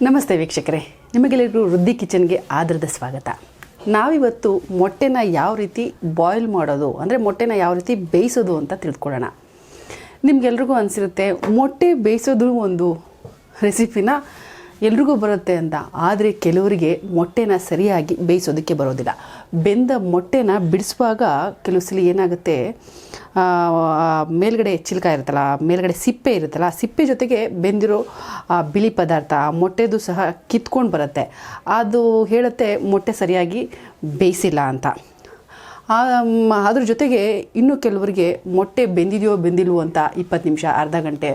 ನಮಸ್ತೆ ವೀಕ್ಷಕರೇ, ನಿಮಗೆಲ್ಲರಿಗೂ ವೃದ್ಧಿ ಕಿಚನ್ಗೆ ಆದರದ ಸ್ವಾಗತ. ನಾವಿವತ್ತು ಮೊಟ್ಟೆನ ಯಾವ ರೀತಿ ಬಾಯ್ಲ್ ಮಾಡೋದು ಅಂದರೆ ಮೊಟ್ಟೆನ ಯಾವ ರೀತಿ ಬೇಯಿಸೋದು ಅಂತ ತಿಳ್ಕೊಳ್ಳೋಣ. ನಿಮಗೆಲ್ರಿಗೂ ಅನಿಸಿರುತ್ತೆ ಮೊಟ್ಟೆ ಬೇಯಿಸೋದು ಒಂದು ರೆಸಿಪಿನ ಎಲ್ರಿಗೂ ಬರುತ್ತೆ ಅಂತ. ಆದರೆ ಕೆಲವರಿಗೆ ಮೊಟ್ಟೆನ ಸರಿಯಾಗಿ ಬೇಯಿಸೋದಕ್ಕೆ ಬರೋದಿಲ್ಲ. ಬೆಂದ ಮೊಟ್ಟೆನ ಬಿಡಿಸುವಾಗ ಕೆಲವು ಸಲ ಏನಾಗುತ್ತೆ, ಮೇಲ್ಗಡೆ ಚಿಲ್ಕ ಇರುತ್ತಲ್ಲ, ಮೇಲ್ಗಡೆ ಸಿಪ್ಪೆ ಇರುತ್ತಲ್ಲ, ಸಿಪ್ಪೆ ಜೊತೆಗೆ ಬೆಂದಿರೋ ಬಿಳಿ ಪದಾರ್ಥ ಮೊಟ್ಟೆದು ಸಹ ಕಿತ್ಕೊಂಡು ಬರುತ್ತೆ. ಅದು ಹೇಳುತ್ತೆ ಮೊಟ್ಟೆ ಸರಿಯಾಗಿ ಬೇಯಿಸಿಲ್ಲ ಅಂತ. ಅದ್ರ ಜೊತೆಗೆ ಇನ್ನು ಕೆಲವರಿಗೆ ಮೊಟ್ಟೆ ಬೆಂದಿದೆಯೋ ಬೆಂದಿಲ್ವೋ ಅಂತ 20 ನಿಮಿಷ, ಅರ್ಧ ಗಂಟೆ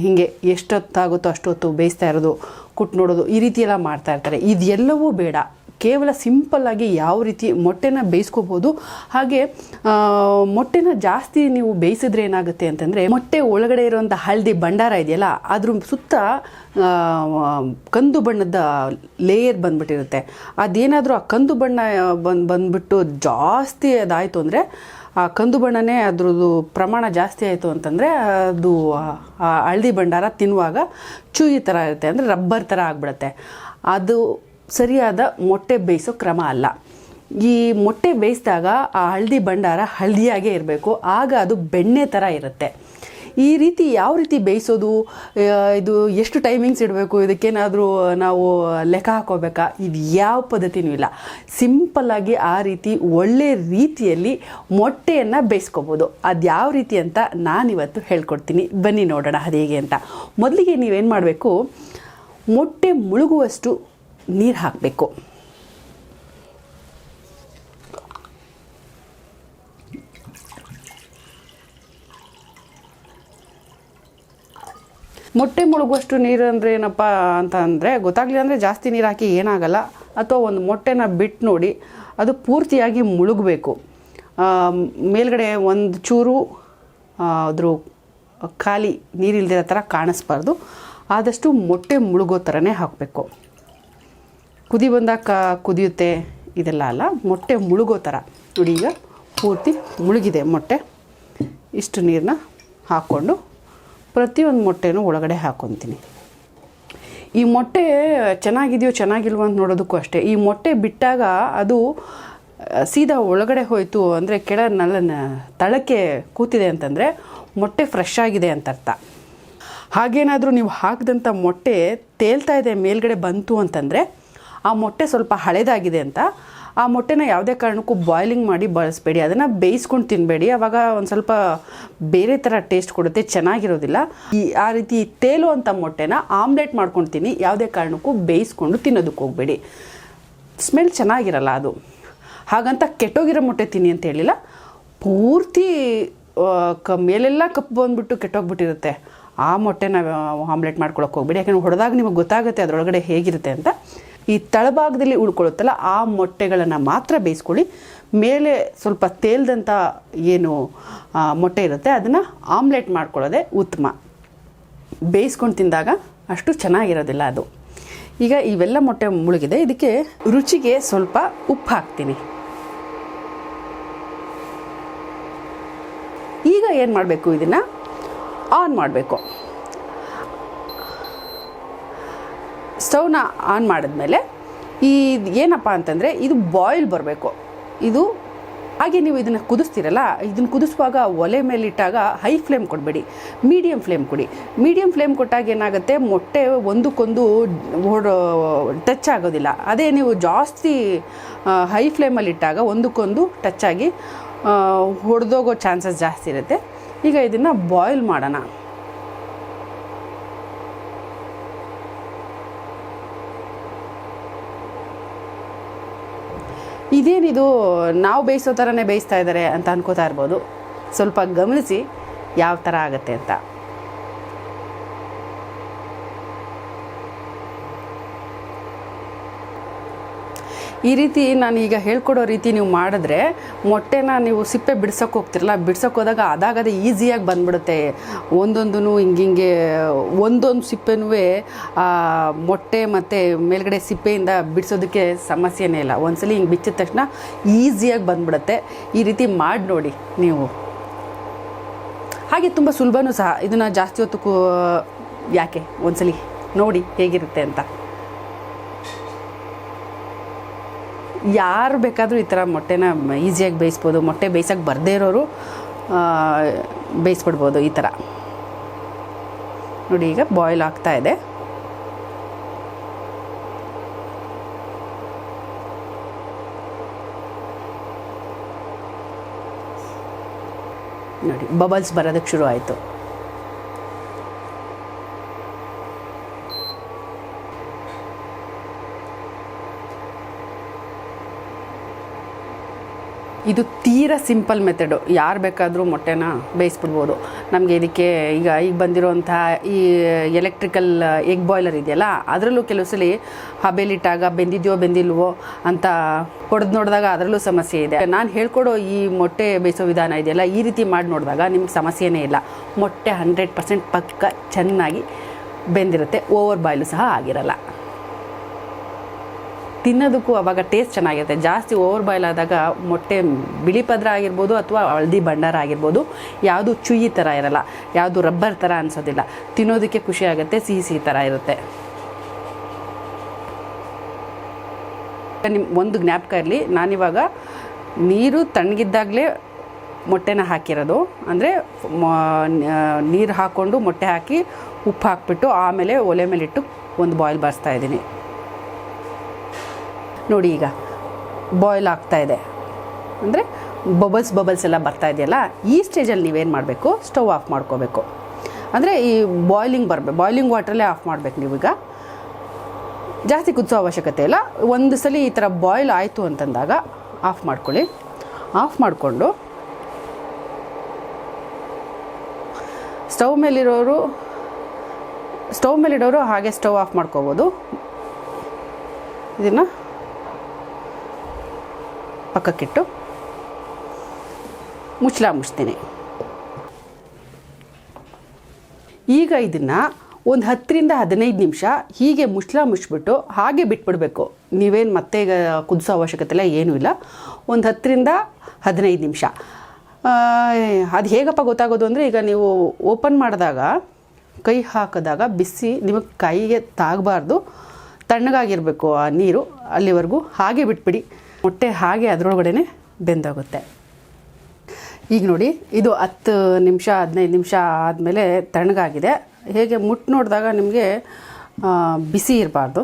ಹೀಗೆ ಎಷ್ಟೊತ್ತಾಗುತ್ತೋ ಅಷ್ಟೊತ್ತು ಬೇಯಿಸ್ತಾ ಇರೋದು, ಕುಟ್ಟು ನೋಡೋದು, ಈ ರೀತಿ ಎಲ್ಲ ಮಾಡ್ತಾ ಇರ್ತಾರೆ. ಇದೆಲ್ಲವೂ ಬೇಡ. ಕೇವಲ ಸಿಂಪಲ್ಲಾಗಿ ಯಾವ ರೀತಿ ಮೊಟ್ಟೆನ ಬೇಯಿಸ್ಕೋಬೋದು. ಹಾಗೆ ಮೊಟ್ಟೆನ ಜಾಸ್ತಿ ನೀವು ಬೇಯಿಸಿದ್ರೆ ಏನಾಗುತ್ತೆ ಅಂತಂದರೆ, ಮೊಟ್ಟೆ ಒಳಗಡೆ ಇರೋವಂಥ ಹಳದಿ ಭಂಡಾರ ಇದೆಯಲ್ಲ, ಅದ್ರ ಸುತ್ತ ಕಂದು ಬಣ್ಣದ ಲೇಯರ್ ಬಂದ್ಬಿಟ್ಟಿರುತ್ತೆ. ಅದೇನಾದರೂ ಆ ಕಂದು ಬಣ್ಣ ಬಂದ್ಬಿಟ್ಟು ಜಾಸ್ತಿ ಅದಾಯಿತು ಅಂದರೆ, ಆ ಕಂದು ಬಣ್ಣನೇ ಅದ್ರದ್ದು ಪ್ರಮಾಣ ಜಾಸ್ತಿ ಆಯಿತು ಅಂತಂದರೆ, ಅದು ಹಳದಿ ಭಂಡಾರ ತಿನ್ನುವಾಗ ಚೂಯಿ ಥರ ಇರುತ್ತೆ, ಅಂದರೆ ರಬ್ಬರ್ ಥರ ಆಗಿಬಿಡುತ್ತೆ. ಅದು ಸರಿಯಾದ ಮೊಟ್ಟೆ ಬೇಯಿಸೋ ಕ್ರಮ ಅಲ್ಲ. ಈ ಮೊಟ್ಟೆ ಬೇಯಿಸಿದಾಗ ಆ ಹಳದಿ ಭಂಡಾರ ಹಳದಿಯಾಗೇ ಇರಬೇಕು, ಆಗ ಅದು ಬೆಣ್ಣೆ ಥರ ಇರುತ್ತೆ. ಈ ರೀತಿ ಯಾವ ರೀತಿ ಬೇಯಿಸೋದು, ಇದು ಎಷ್ಟು ಟೈಮಿಂಗ್ಸ್ ಇಡಬೇಕು, ಇದಕ್ಕೇನಾದರೂ ನಾವು ಲೆಕ್ಕ ಹಾಕೋಬೇಕಾ, ಇದು ಯಾವ ಪದ್ಧತಿನೂ ಇಲ್ಲ. ಸಿಂಪಲ್ಲಾಗಿ ಆ ರೀತಿ ಒಳ್ಳೆ ರೀತಿಯಲ್ಲಿ ಮೊಟ್ಟೆಯನ್ನು ಬೇಯಿಸ್ಕೋಬೋದು. ಅದು ಯಾವ ರೀತಿ ಅಂತ ನಾನಿವತ್ತು ಹೇಳ್ಕೊಡ್ತೀನಿ. ಬನ್ನಿ ನೋಡೋಣ ಅದು ಹೇಗೆ ಅಂತ. ಮೊದಲಿಗೆ ನೀವೇನು ಮಾಡಬೇಕು, ಮೊಟ್ಟೆ ಮುಳುಗುವಷ್ಟು ನೀರು ಹಾಕಬೇಕು. ಮೊಟ್ಟೆ ಮುಳುಗುವಷ್ಟು ನೀರು ಅಂದರೆ ಏನಪ್ಪ ಅಂತ ಅಂದರೆ, ಗೊತ್ತಾಗಲಿಲ್ಲ ಅಂದರೆ ಜಾಸ್ತಿ ನೀರು ಹಾಕಿ ಏನಾಗಲ್ಲ. ಅಥವಾ ಒಂದು ಮೊಟ್ಟೆನ ಬಿಟ್ಟು ನೋಡಿ, ಅದು ಪೂರ್ತಿಯಾಗಿ ಮುಳುಗಬೇಕು. ಮೇಲ್ಗಡೆ ಒಂದು ಚೂರು ಅದ್ರ ಖಾಲಿ ನೀರಿಲ್ದಿರೋ ಥರ ಕಾಣಿಸ್ಬಾರ್ದು. ಆದಷ್ಟು ಮೊಟ್ಟೆ ಮುಳುಗೋ ಥರನೇ ಹಾಕಬೇಕು. ಕುದಿ ಬಂದಾಗ ಕುದಿಯುತ್ತೆ ಇದೆಲ್ಲ ಅಲ್ಲ, ಮೊಟ್ಟೆ ಮುಳುಗೋ ಥರ ನೋಡಿ. ಈಗ ಪೂರ್ತಿ ಮುಳುಗಿದೆ ಮೊಟ್ಟೆ. ಇಷ್ಟು ನೀರನ್ನ ಹಾಕ್ಕೊಂಡು ಪ್ರತಿಯೊಂದು ಮೊಟ್ಟೆನೂ ಒಳಗಡೆ ಹಾಕ್ಕೊತೀನಿ. ಈ ಮೊಟ್ಟೆ ಚೆನ್ನಾಗಿದೆಯೋ ಚೆನ್ನಾಗಿಲ್ವೋ ಅಂತ ನೋಡೋದಕ್ಕೂ ಅಷ್ಟೇ. ಈ ಮೊಟ್ಟೆ ಬಿಟ್ಟಾಗ ಅದು ಸೀದಾ ಒಳಗಡೆ ಹೋಯಿತು ಅಂದರೆ, ತಳಕ್ಕೆ ಕೂತಿದೆ ಅಂತಂದರೆ ಮೊಟ್ಟೆ ಫ್ರೆಶ್ ಆಗಿದೆ ಅಂತ ಅರ್ಥ. ಹಾಗೇನಾದರೂ ನೀವು ಹಾಕಿದಂಥ ಮೊಟ್ಟೆ ತೇಲ್ತಾ ಇದೆ ಮೇಲ್ಗಡೆ ಬಂತು ಅಂತಂದರೆ, ಆ ಮೊಟ್ಟೆ ಸ್ವಲ್ಪ ಹಳೇದಾಗಿದೆ ಅಂತ. ಆ ಮೊಟ್ಟೆನ ಯಾವುದೇ ಕಾರಣಕ್ಕೂ ಬಾಯ್ಲಿಂಗ್ ಮಾಡಿ ಬಳಸಬೇಡಿ, ಅದನ್ನು ಬೇಯಿಸ್ಕೊಂಡು ತಿನ್ನಬೇಡಿ. ಆವಾಗ ಒಂದು ಸ್ವಲ್ಪ ಬೇರೆ ಥರ ಟೇಸ್ಟ್ ಕೊಡುತ್ತೆ, ಚೆನ್ನಾಗಿರೋದಿಲ್ಲ. ಆ ರೀತಿ ತೇಲುವಂಥ ಮೊಟ್ಟೆನ ಆಮ್ಲೆಟ್ ಮಾಡ್ಕೊಂಡು ತಿನ್ನಿ, ಯಾವುದೇ ಕಾರಣಕ್ಕೂ ಬೇಯಿಸ್ಕೊಂಡು ತಿನ್ನೋದಕ್ಕೆ ಹೋಗಬೇಡಿ. ಸ್ಮೆಲ್ ಚೆನ್ನಾಗಿರಲ್ಲ ಅದು. ಹಾಗಂತ ಕೆಟ್ಟೋಗಿರೋ ಮೊಟ್ಟೆ ತಿನ್ನಿ ಅಂತ ಹೇಳಿಲ್ಲ. ಪೂರ್ತಿ ಮೇಲೆಲ್ಲ ಕಪ್ಪು ಬಂದುಬಿಟ್ಟು ಕೆಟ್ಟೋಗ್ಬಿಟ್ಟಿರುತ್ತೆ, ಆ ಮೊಟ್ಟೆನ ಆಮ್ಲೆಟ್ ಮಾಡ್ಕೊಳಕ್ಕೆ ಹೋಗ್ಬೇಡಿ. ಯಾಕಂದರೆ ಹೊಡೆದಾಗ ನಿಮಗೆ ಗೊತ್ತಾಗುತ್ತೆ ಅದರೊಳಗಡೆ ಹೇಗಿರುತ್ತೆ ಅಂತ. ಈ ತಳಭಾಗದಲ್ಲಿ ಉಳ್ಕೊಳ್ಳುತ್ತಲ್ಲ, ಆ ಮೊಟ್ಟೆಗಳನ್ನು ಮಾತ್ರ ಬೇಯಿಸ್ಕೊಳ್ಳಿ. ಮೇಲೆ ಸ್ವಲ್ಪ ತೇಲ್ದಂಥ ಏನು ಮೊಟ್ಟೆ ಇರುತ್ತೆ ಅದನ್ನು ಆಮ್ಲೆಟ್ ಮಾಡ್ಕೊಳ್ಳೋದೇ ಉತ್ತಮ. ಬೇಯಿಸ್ಕೊಂಡು ತಿಂದಾಗ ಅಷ್ಟು ಚೆನ್ನಾಗಿರೋದಿಲ್ಲ ಅದು. ಈಗ ಇವೆಲ್ಲ ಮೊಟ್ಟೆ ಮುಳುಗಿದೆ. ಇದಕ್ಕೆ ರುಚಿಗೆ ಸ್ವಲ್ಪ ಉಪ್ಪು ಹಾಕ್ತೀನಿ. ಈಗ ಏನು ಮಾಡಬೇಕು, ಇದನ್ನು ಆನ್ ಮಾಡಬೇಕು. ಸ್ಟವ್ನ ಆನ್ ಮಾಡಿದ್ಮೇಲೆ ಏನಪ್ಪ ಅಂತಂದರೆ, ಇದು ಬಾಯ್ಲ್ ಬರಬೇಕು. ಇದು ಹಾಗೆ ನೀವು ಇದನ್ನು ಕುದಿಸ್ತೀರಲ್ಲ, ಇದನ್ನು ಕುದಿಸುವಾಗ ಒಲೆ ಮೇಲಿಟ್ಟಾಗ ಹೈ ಫ್ಲೇಮ್ ಕೊಡಬೇಡಿ, ಮೀಡಿಯಮ್ ಫ್ಲೇಮ್ ಕೊಡಿ. ಮೀಡಿಯಮ್ ಫ್ಲೇಮ್ ಕೊಟ್ಟಾಗ ಏನಾಗುತ್ತೆ, ಮೊಟ್ಟೆ ಒಂದಕ್ಕೊಂದು ಟಚ್ ಆಗೋದಿಲ್ಲ. ಅದೇ ನೀವು ಜಾಸ್ತಿ ಹೈ ಫ್ಲೇಮಲ್ಲಿ ಇಟ್ಟಾಗ ಒಂದಕ್ಕೊಂದು ಟಚ್ ಆಗಿ ಹೊಡೆದೋಗೋ ಚಾನ್ಸಸ್ ಜಾಸ್ತಿ ಇರುತ್ತೆ. ಈಗ ಇದನ್ನು ಬಾಯ್ಲ್ ಮಾಡೋಣ. ಇದೇನಿದು ನಾವು ಬೇಯಿಸೋ ಥರನೇ ಬೇಯಿಸ್ತಾ ಇದ್ದಾರೆ ಅಂತ ಅನ್ಕೋತಾ ಇರ್ಬೋದು. ಸ್ವಲ್ಪ ಗಮನಿಸಿ ಯಾವ ಥರ ಆಗುತ್ತೆ ಅಂತ. ಈ ರೀತಿ ನಾನು ಈಗ ಹೇಳ್ಕೊಡೋ ರೀತಿ ನೀವು ಮಾಡಿದ್ರೆ, ಮೊಟ್ಟೆನ ನೀವು ಸಿಪ್ಪೆ ಬಿಡ್ಸೋಕೆ ಹೋಗ್ತಿರಲ್ಲ, ಬಿಡ್ಸೋಕೆ ಹೋದಾಗ ಅದಾಗದೇ ಈಸಿಯಾಗಿ ಬಂದ್ಬಿಡುತ್ತೆ. ಒಂದೊಂದು ಹಿಂಗೆ ಒಂದೊಂದು ಸಿಪ್ಪೆನೂ ಮೊಟ್ಟೆ ಮತ್ತು ಮೇಲ್ಗಡೆ ಸಿಪ್ಪೆಯಿಂದ ಬಿಡಿಸೋದಕ್ಕೆ ಸಮಸ್ಯೆನೇ ಇಲ್ಲ. ಒಂದ್ಸಲಿ ಹಿಂಗೆ ಬಿಚ್ಚಿದ ತಕ್ಷಣ ಈಸಿಯಾಗಿ ಬಂದ್ಬಿಡುತ್ತೆ. ಈ ರೀತಿ ಮಾಡಿ ನೋಡಿ ನೀವು. ಹಾಗೆ ತುಂಬ ಸುಲಭನೂ ಸಹ. ಇದನ್ನು ಜಾಸ್ತಿ ಹೊತ್ತು ಯಾಕೆ ಒಂದ್ಸಲಿ ನೋಡಿ ಹೇಗಿರುತ್ತೆ ಅಂತ. ಯಾರು ಬೇಕಾದರೂ ಈ ಥರ ಮೊಟ್ಟೆನ ಈಸಿಯಾಗಿ ಬೇಯಿಸ್ಬೋದು. ಮೊಟ್ಟೆ ಬೇಯಿಸೋಕ್ಕೆ ಬರದೇ ಇರೋರು ಬೇಯಿಸ್ಬಿಡ್ಬೋದು ಈ ಥರ. ನೋಡಿ ಈಗ ಬಾಯ್ಲ್ ಆಗ್ತಾ ಇದೆ. ನೋಡಿ ಬಬಲ್ಸ್ ಬರೋದಕ್ಕೆ ಶುರು ಆಯಿತು. ಇದು ತೀರಾ ಸಿಂಪಲ್ ಮೆಥಡು. ಯಾರು ಬೇಕಾದರೂ ಮೊಟ್ಟೆನ ಬೇಯಿಸ್ಬಿಡ್ಬೋದು. ನಮಗೆ ಇದಕ್ಕೆ ಈಗ ಬಂದಿರೋಂಥ ಈ ಎಲೆಕ್ಟ್ರಿಕಲ್ ಎಗ್ ಬಾಯ್ಲರ್ ಇದೆಯಲ್ಲ, ಅದರಲ್ಲೂ ಕೆಲವು ಸಲ ಹಬೇಲಿಟ್ಟಾಗ ಬೆಂದಿದೆಯೋ ಬೆಂದಿಲ್ವೋ ಅಂತ ಹೊಡೆದು ನೋಡಿದಾಗ ಅದರಲ್ಲೂ ಸಮಸ್ಯೆ ಇದೆ. ನಾನು ಹೇಳ್ಕೊಡೋ ಈ ಮೊಟ್ಟೆ ಬೇಯಿಸೋ ವಿಧಾನ ಇದೆಯಲ್ಲ, ಈ ರೀತಿ ಮಾಡಿ ನೋಡಿದಾಗ ನಿಮ್ಗೆ ಸಮಸ್ಯೆನೇ ಇಲ್ಲ. ಮೊಟ್ಟೆ 100% ಪಕ್ಕ ಚೆನ್ನಾಗಿ ಬೆಂದಿರುತ್ತೆ. ಓವರ್ ಬಾಯ್ಲು ಸಹ ಆಗಿರಲ್ಲ. ತಿನ್ನೋದಕ್ಕೂ ಆವಾಗ ಟೇಸ್ಟ್ ಚೆನ್ನಾಗಿರುತ್ತೆ. ಜಾಸ್ತಿ ಓವರ್ ಬಾಯ್ಲ್ ಆದಾಗ ಮೊಟ್ಟೆ ಬಿಳಿ ಪದ್ರ ಆಗಿರ್ಬೋದು ಅಥವಾ ಹಳದಿ ಭಂಡಾರ ಆಗಿರ್ಬೋದು, ಯಾವುದು ಚುಯಿ ಥರ ಇರಲ್ಲ, ಯಾವುದು ರಬ್ಬರ್ ಥರ ಅನಿಸೋದಿಲ್ಲ. ತಿನ್ನೋದಕ್ಕೆ ಖುಷಿ ಆಗುತ್ತೆ, ಸಿಹಿ ಸಿಹಿ ಥರ ಇರುತ್ತೆ. ಒಂದು ಜ್ಞಾಪಕ ಇರಲಿ, ನಾನಿವಾಗ ನೀರು ತಣ್ಣಗಿದ್ದಾಗಲೇ ಮೊಟ್ಟೆನ ಹಾಕಿರೋದು. ಅಂದರೆ ನೀರು ಹಾಕ್ಕೊಂಡು ಮೊಟ್ಟೆ ಹಾಕಿ ಉಪ್ಪು ಹಾಕ್ಬಿಟ್ಟು ಆಮೇಲೆ ಒಲೆ ಮೇಲಿಟ್ಟು ಒಂದು ಬಾಯ್ಲ್ ಬಾರಿಸ್ತಾ ಇದ್ದೀನಿ. ನೋಡಿ ಈಗ ಬಾಯ್ಲ್ ಆಗ್ತಾ ಇದೆ, ಅಂದರೆ ಬಬಲ್ಸ್ ಎಲ್ಲ ಬರ್ತಾ ಇದೆಯಲ್ಲ, ಈ ಸ್ಟೇಜಲ್ಲಿ ನೀವೇನು ಮಾಡಬೇಕು, ಸ್ಟವ್ ಆಫ್ ಮಾಡ್ಕೋಬೇಕು. ಅಂದರೆ ಈ ಬಾಯ್ಲಿಂಗ್ ವಾಟ್ರಲ್ಲೇ ಆಫ್ ಮಾಡಬೇಕು ನೀವೀಗ. ಜಾಸ್ತಿ ಕುದಿಸೋ ಅವಶ್ಯಕತೆ ಇಲ್ಲ. ಒಂದು ಸಲ ಈ ಥರ ಬಾಯ್ಲ್ ಆಯಿತು ಅಂತಂದಾಗ ಆಫ್ ಮಾಡ್ಕೊಳ್ಳಿ. ಆಫ್ ಮಾಡಿಕೊಂಡು ಸ್ಟವ್ ಮೇಲಿಡೋರು ಹಾಗೆ ಸ್ಟವ್ ಆಫ್ ಮಾಡ್ಕೋಬೋದು. ಇದನ್ನು ಪಕ್ಕಕ್ಕಿಟ್ಟು ಮುಚ್ಚಿಸ್ತೀನಿ. ಈಗ ಇದನ್ನು ಒಂದು 10ರಿಂದ 15 ನಿಮಿಷ ಹೀಗೆ ಮುಚ್ಚಿಬಿಟ್ಟು ಹಾಗೆ ಬಿಟ್ಬಿಡಬೇಕು. ನೀವೇನು ಮತ್ತೆ ಈಗ ಕುದಿಸೋ ಅವಶ್ಯಕತೆ ಇಲ್ಲ, ಏನೂ ಇಲ್ಲ. ಒಂದು 10ರಿಂದ 15 ನಿಮಿಷ. ಅದು ಹೇಗಪ್ಪ ಗೊತ್ತಾಗೋದು ಅಂದರೆ, ಈಗ ನೀವು ಓಪನ್ ಮಾಡಿದಾಗ ಕೈ ಹಾಕಿದಾಗ ಬಿಸಿ ನಿಮಗೆ ಕೈಗೆ ತಾಗಬಾರ್ದು, ತಣ್ಣಗಾಗಿರಬೇಕು ಆ ನೀರು. ಅಲ್ಲಿವರೆಗೂ ಹಾಗೆ ಬಿಟ್ಬಿಡಿ. ಮೊಟ್ಟೆ ಹಾಗೆ ಅದರೊಳಗಡೆ ಬೆಂದೋಗುತ್ತೆ. ಈಗ ನೋಡಿ, ಇದು 10 ನಿಮಿಷ 15 ನಿಮಿಷ ಆದಮೇಲೆ ತಣ್ಣಗಾಗಿದೆ. ಹೇಗೆ ಮುಟ್ಟು ನೋಡಿದಾಗ ನಿಮಗೆ ಬಿಸಿ ಇರಬಾರ್ದು.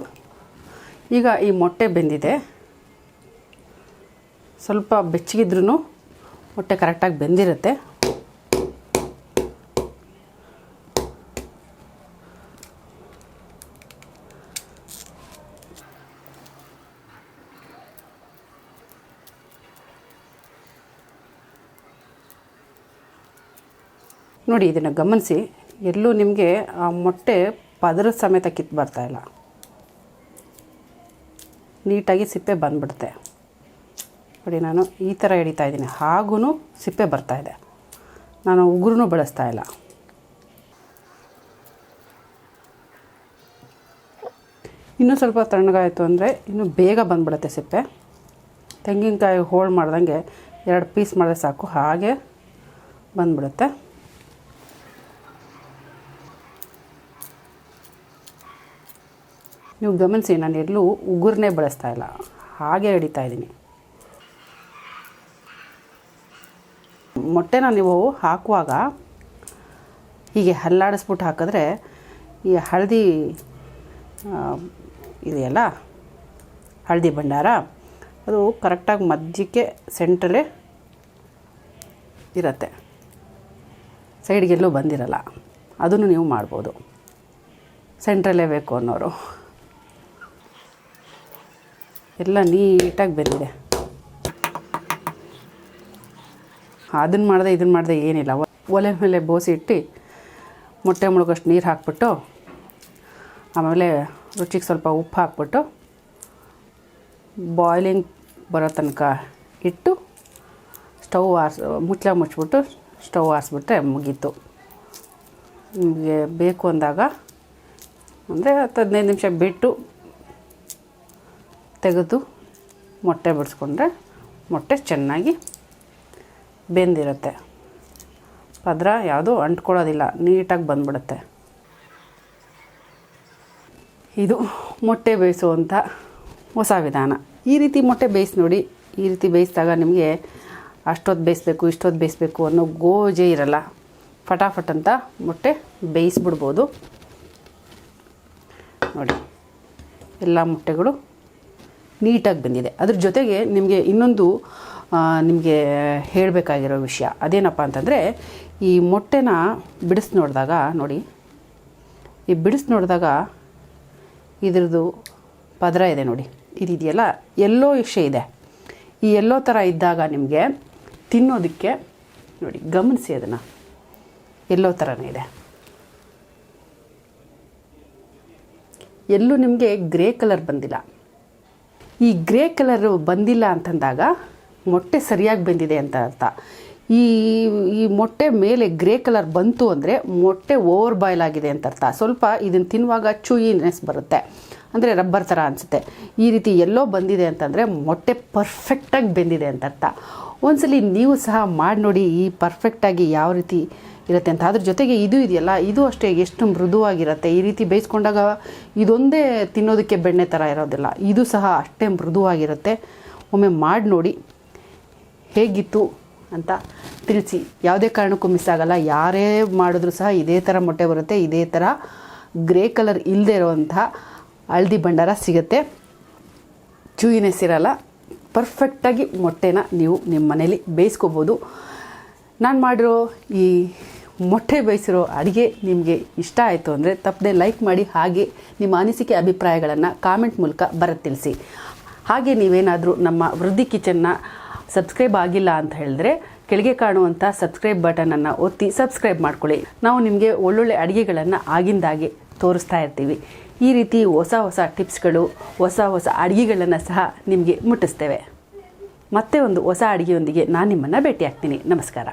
ಈಗ ಈ ಮೊಟ್ಟೆ ಬೆಂದಿದೆ. ಸ್ವಲ್ಪ ಬೆಚ್ಚಗಿದ್ರೂ ಮೊಟ್ಟೆ ಕರೆಕ್ಟಾಗಿ ಬೆಂದಿರುತ್ತೆ. ನೋಡಿ, ಇದನ್ನು ಗಮನಿಸಿ. ಎಲ್ಲೂ ನಿಮಗೆ ಆ ಮೊಟ್ಟೆ ಪದರದ ಸಮೇತ ಕಿತ್ತು ಬರ್ತಾಯಿಲ್ಲ. ನೀಟಾಗಿ ಸಿಪ್ಪೆ ಬಂದ್ಬಿಡುತ್ತೆ. ನೋಡಿ, ನಾನು ಈ ಥರ ಹಿಡಿತಾ ಇದ್ದೀನಿ, ಹಾಗೂ ಸಿಪ್ಪೆ ಬರ್ತಾಯಿದೆ. ನಾನು ಉಗುರು ಬಳಸ್ತಾ ಇಲ್ಲ. ಇನ್ನೂ ಸ್ವಲ್ಪ ತಣ್ಣಗಾಯಿತು ಅಂದರೆ ಇನ್ನೂ ಬೇಗ ಬಂದ್ಬಿಡುತ್ತೆ ಸಿಪ್ಪೆ. ತೆಂಗಿನಕಾಯಿ ಹೋಳು ಮಾಡ್ದಂಗೆ 2 ಪೀಸ್ ಮಾಡಿದ್ರೆ ಸಾಕು, ಹಾಗೆ ಬಂದ್ಬಿಡುತ್ತೆ. ನೀವು ಗಮನಿಸಿ, ನಾನು ಎಲ್ಲೂ ಉಗುರನ್ನೇ ಬಳಸ್ತಾ ಇಲ್ಲ, ಹಾಗೆ ಹಿಡಿತಾ ಇದ್ದೀನಿ. ಮೊಟ್ಟೆನ ನೀವು ಹಾಕುವಾಗ ಹೀಗೆ ಹಲ್ಲಾಡಿಸ್ಬಿಟ್ಟು ಹಾಕಿದ್ರೆ ಈ ಹಳದಿ ಇದೆಯಲ್ಲ, ಹಳದಿ ಭಂಡಾರ, ಅದು ಕರೆಕ್ಟಾಗಿ ಮಧ್ಯಕ್ಕೆ ಸೆಂಟ್ರಲ್ಲೇ ಇರುತ್ತೆ, ಸೈಡ್ಗೆಲ್ಲೂ ಬಂದಿರಲ್ಲ. ಅದನ್ನು ನೀವು ಮಾಡ್ಬೋದು, ಸೆಂಟ್ರಲ್ಲೇ ಬೇಕು ಅನ್ನೋರು. ಎಲ್ಲ ನೀಟಾಗಿ ಬೆಂದಿದೆ. ಅದನ್ನು ಮಾಡಿದೆ ಇದನ್ನು ಮಾಡಿದೆ ಏನಿಲ್ಲ. ಒಲೆ ಮೇಲೆ ಬೋಸಿ ಇಟ್ಟು ಮೊಟ್ಟೆ ಮುಳುಗೋಷ್ಟು ನೀರು ಹಾಕ್ಬಿಟ್ಟು, ಆಮೇಲೆ ರುಚಿಗೆ ಸ್ವಲ್ಪ ಉಪ್ಪು ಹಾಕ್ಬಿಟ್ಟು ಬಾಯ್ಲಿಂಗ್ ಬರೋ ತನಕ ಇಟ್ಟು ಮುಚ್ಚಿಬಿಟ್ಟು ಸ್ಟವ್ ಆರಿಸ್ಬಿಟ್ರೆ ಮುಗೀತು. ನಿಮಗೆ ಬೇಕು ಅಂದಾಗ ಅಂದರೆ 10-15 ನಿಮಿಷ ಬಿಟ್ಟು ತೆಗೆದು ಮೊಟ್ಟೆ ಬಿಡಿಸ್ಕೊಂಡ್ರೆ ಮೊಟ್ಟೆ ಚೆನ್ನಾಗಿ ಬೆಂದಿರುತ್ತೆ. ಪದರ ಯಾವುದೂ ಅಂಟ್ಕೊಳ್ಳೋದಿಲ್ಲ, ನೀಟಾಗಿ ಬಂದ್ಬಿಡುತ್ತೆ. ಇದು ಮೊಟ್ಟೆ ಬೇಯಿಸುವಂಥ ಹೊಸ ವಿಧಾನ. ಈ ರೀತಿ ಮೊಟ್ಟೆ ಬೇಯಿಸಿ ನೋಡಿ. ಈ ರೀತಿ ಬೇಯಿಸಿದಾಗ ನಿಮಗೆ ಅಷ್ಟೊತ್ತು ಬೇಯಿಸ್ಬೇಕು ಇಷ್ಟೊತ್ತು ಬೇಯಿಸ್ಬೇಕು ಅನ್ನೋ ಗೋಜೆ ಇರಲ್ಲ. ಫಟಾಫಟ್ ಅಂತ ಮೊಟ್ಟೆ ಬೇಯಿಸ್ಬಿಡ್ಬೋದು. ನೋಡಿ ಎಲ್ಲ ಮೊಟ್ಟೆಗಳು ನೀಟಾಗಿ ಬಂದಿದೆ. ಅದ್ರ ಜೊತೆಗೆ ನಿಮಗೆ ಇನ್ನೊಂದು ನಿಮಗೆ ಹೇಳಬೇಕಾಗಿರೋ ವಿಷಯ ಅದೇನಪ್ಪ ಅಂತಂದರೆ, ಈ ಮೊಟ್ಟೆನ ಬಿಡಿಸಿ ನೋಡಿದಾಗ ನೋಡಿ, ಈ ಬಿಡಿಸಿ ನೋಡಿದಾಗ ಇದ್ರದ್ದು ಪದರ ಇದೆ ನೋಡಿ, ಇದೆಯಲ್ಲ ಎಲ್ಲೋ ಇಶೆ ಇದೆ. ಈ ಎಲ್ಲೋ ಥರ ಇದ್ದಾಗ ನಿಮಗೆ ತಿನ್ನೋದಕ್ಕೆ ನೋಡಿ, ಗಮನಿಸಿ ಅದನ್ನು, ಎಲ್ಲೋ ಥರನೇ ಇದೆ. ಎಲ್ಲೂ ನಿಮಗೆ ಗ್ರೇ ಕಲರ್ ಬಂದಿಲ್ಲ. ಈ ಗ್ರೇ ಕಲರು ಬಂದಿಲ್ಲ ಅಂತಂದಾಗ ಮೊಟ್ಟೆ ಸರಿಯಾಗಿ ಬೆಂದಿದೆ ಅಂತ ಅರ್ಥ. ಈ ಮೊಟ್ಟೆ ಮೇಲೆ ಗ್ರೇ ಕಲರ್ ಬಂತು ಅಂದರೆ ಮೊಟ್ಟೆ ಓವರ್ ಬಾಯ್ಲ್ ಆಗಿದೆ ಅಂತ ಅರ್ಥ. ಸ್ವಲ್ಪ ಇದನ್ನು ತಿನ್ನುವಾಗ ಚೂಯಿನೆಸ್ ಬರುತ್ತೆ, ಅಂದರೆ ರಬ್ಬರ್ ಥರ ಅನಿಸುತ್ತೆ. ಈ ರೀತಿ ಎಲ್ಲೋ ಬಂದಿದೆ ಅಂತಂದರೆ ಮೊಟ್ಟೆ ಪರ್ಫೆಕ್ಟಾಗಿ ಬೆಂದಿದೆ ಅಂತ ಅರ್ಥ. ಒಂದ್ಸಲಿ ನೀವು ಸಹ ಮಾಡಿ ನೋಡಿ ಈ ಪರ್ಫೆಕ್ಟಾಗಿ ಯಾವ ರೀತಿ ಇರುತ್ತೆ ಅಂತ. ಅದ್ರ ಜೊತೆಗೆ ಇದು ಇದೆಯಲ್ಲ, ಇದು ಅಷ್ಟೇ ಎಷ್ಟು ಮೃದುವಾಗಿರುತ್ತೆ. ಈ ರೀತಿ ಬೇಯಿಸ್ಕೊಂಡಾಗ ಇದೊಂದೇ ತಿನ್ನೋದಕ್ಕೆ ಬೆಣ್ಣೆ ಥರ ಇರೋದಿಲ್ಲ, ಇದು ಸಹ ಅಷ್ಟೇ ಮೃದುವಾಗಿರುತ್ತೆ. ಒಮ್ಮೆ ಮಾಡಿ ನೋಡಿ ಹೇಗಿತ್ತು ಅಂತ ತಿಳಿಸಿ. ಯಾವುದೇ ಕಾರಣಕ್ಕೂ ಮಿಸ್ ಆಗಲ್ಲ. ಯಾರೇ ಮಾಡಿದ್ರೂ ಸಹ ಇದೇ ಥರ ಮೊಟ್ಟೆ ಬರುತ್ತೆ. ಇದೇ ಥರ ಗ್ರೇ ಕಲರ್ ಇಲ್ಲದೆ ಇರುವಂತಹ ಹಳದಿ ಭಂಡಾರ ಸಿಗುತ್ತೆ. ಚೂಯಿನೆಸ್ ಇರಲ್ಲ. ಪರ್ಫೆಕ್ಟಾಗಿ ಮೊಟ್ಟೆನ ನೀವು ನಿಮ್ಮ ಮನೇಲಿ ಬೇಯಿಸ್ಕೋಬೋದು. ನಾನು ಮಾಡಿರೋ ಈ ಮೊಟ್ಟೆ ಬೇಯಿಸಿರೋ ಅಡುಗೆ ನಿಮಗೆ ಇಷ್ಟ ಆಯಿತು ಅಂದರೆ ತಪ್ಪದೆ ಲೈಕ್ ಮಾಡಿ. ಹಾಗೆ ನಿಮ್ಮ ಅನಿಸಿಕೆ ಅಭಿಪ್ರಾಯಗಳನ್ನು ಕಾಮೆಂಟ್ ಮೂಲಕ ತಿಳಿಸಿ. ಹಾಗೆ ನೀವೇನಾದರೂ ನಮ್ಮ ವೃದ್ಧಿ ಕಿಚನ್ನ ಸಬ್ಸ್ಕ್ರೈಬ್ ಆಗಿಲ್ಲ ಅಂತ ಹೇಳಿದ್ರೆ ಕೆಳಗೆ ಕಾಣುವಂಥ ಸಬ್ಸ್ಕ್ರೈಬ್ ಬಟನನ್ನು ಒತ್ತಿ ಸಬ್ಸ್ಕ್ರೈಬ್ ಮಾಡ್ಕೊಳ್ಳಿ. ನಾವು ನಿಮಗೆ ಒಳ್ಳೊಳ್ಳೆ ಅಡುಗೆಗಳನ್ನು ಆಗಿಂದಾಗೆ ತೋರಿಸ್ತಾ ಇರ್ತೀವಿ. ಈ ರೀತಿ ಹೊಸ ಹೊಸ ಟಿಪ್ಸ್ಗಳು, ಹೊಸ ಹೊಸ ಅಡುಗೆಗಳನ್ನು ಸಹ ನಿಮಗೆ ಮುಟ್ಟಿಸ್ತೇವೆ. ಮತ್ತೆ ಒಂದು ಹೊಸ ಅಡುಗೆಯೊಂದಿಗೆ ನಾನು ನಿಮ್ಮನ್ನು ಭೇಟಿ ಆಗ್ತೀನಿ. ನಮಸ್ಕಾರ.